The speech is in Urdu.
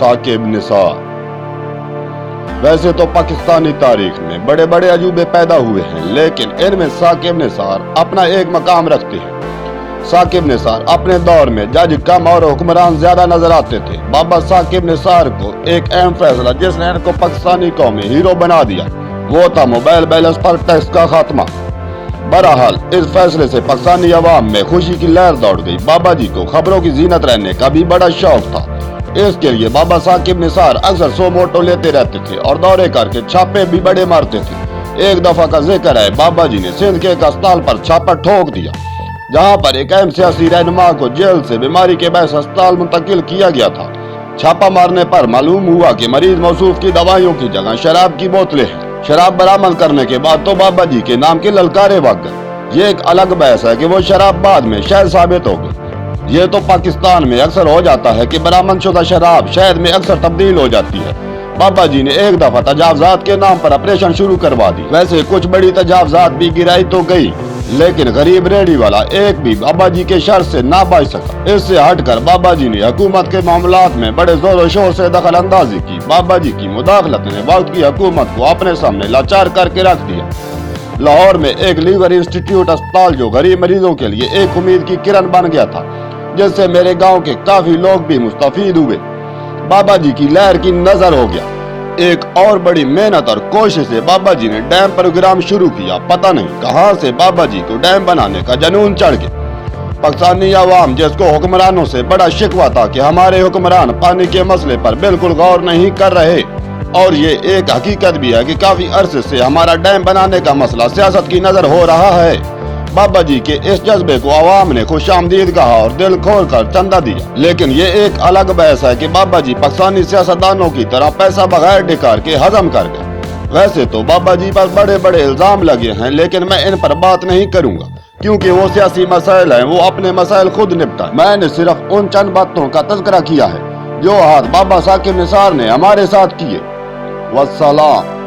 ثاقب نسار۔ ویسے تو پاکستانی تاریخ میں بڑے بڑے عجوبے پیدا ہوئے ہیں، لیکن ان میں ثاقب نسار اپنا ایک مقام رکھتے ہیں۔ ثاقب نسار اپنے دور میں جج کم اور حکمران زیادہ نظر آتے تھے۔ بابا ثاقب نسار کو ایک اہم فیصلہ جس نے ان کو پاکستانی قوم میں ہیرو بنا دیا وہ تھا موبائل بیلنس پر ٹیکس کا خاتمہ۔ بہرحال اس فیصلے سے پاکستانی عوام میں خوشی کی لہر دوڑ گئی۔ بابا جی کو خبروں کی زینت رہنے کا بھی بڑا شوق تھا، اس کے لیے بابا ثاقب نسار اکثر 100 موٹو لیتے رہتے تھے اور دورے کر کے چھاپے بھی بڑے مارتے تھے۔ ایک دفعہ کا ذکر ہے، بابا جی نے سندھ کے ایک اسپتال پر چھاپا ٹھوک دیا جہاں پر ایک اہم سیاسی رہنما کو جیل سے بیماری کے باعث اسپتال منتقل کیا گیا تھا۔ چھاپا مارنے پر معلوم ہوا کہ مریض موصوف کی دوائیوں کی جگہ شراب کی بوتلیں ہیں۔ شراب برآمد کرنے کے بعد تو بابا جی کے نام کے للکارے بھاگ گئے۔ یہ ایک الگ بحث ہے کہ وہ شراب بعد میں شہد ثابت ہو گئی۔ یہ تو پاکستان میں اکثر ہو جاتا ہے کہ برآمد شدہ شراب شہد میں اکثر تبدیل ہو جاتی ہے۔ بابا جی نے ایک دفعہ تجاوزات کے نام پر آپریشن شروع کروا دی۔ ویسے کچھ بڑی تجاوزات بھی گرائی تو گئی، لیکن غریب ریڑھی والا ایک بھی بابا جی کے شر سے نہ بچ سکا۔ اس سے ہٹ کر بابا جی نے حکومت کے معاملات میں بڑے زور و شور سے دخل اندازی کی۔ بابا جی کی مداخلت نے وقت کی حکومت کو اپنے سامنے لاچار کر کے رکھ دیا۔ لاہور میں ایک لیور انسٹیٹیوٹ اسپتال جو غریب مریضوں کے لیے ایک امید کی کرن بن گیا تھا، جس سے میرے گاؤں کے کافی لوگ بھی مستفید ہوئے۔ بابا جی کی لہر کی نظر ہو گیا۔ ایک اور بڑی محنت اور کوشش سے بابا جی نے ڈیم پروگرام شروع کیا۔ پتہ نہیں کہاں سے بابا جی کو ڈیم بنانے کا جنون چڑھ گیا۔ پاکستانی عوام جس کو حکمرانوں سے بڑا شکوہ تھا کہ ہمارے حکمران پانی کے مسئلے پر بالکل غور نہیں کر رہے، اور یہ ایک حقیقت بھی ہے کہ کافی عرصے سے ہمارا ڈیم بنانے کا مسئلہ سیاست کی نظر ہو رہا ہے۔ بابا جی کے اس جذبے کو عوام نے خوش آمدید کہا اور دل کھول کر چندہ دیا۔ لیکن یہ ایک الگ بحث ہے کہ بابا جی پاکستانی سیاستدانوں کی طرح پیسہ بغیر ڈکار کے ہضم کر گئے۔ ویسے تو بابا جی پر بڑے بڑے الزام لگے ہیں، لیکن میں ان پر بات نہیں کروں گا کیونکہ وہ سیاسی مسائل ہیں، وہ اپنے مسائل خود نپٹائیں۔ میں نے صرف ان چند باتوں کا تذکرہ کیا ہے جو ہاتھ بابا ثاقب نثار نے ہمارے ساتھ کیے۔ والسلام۔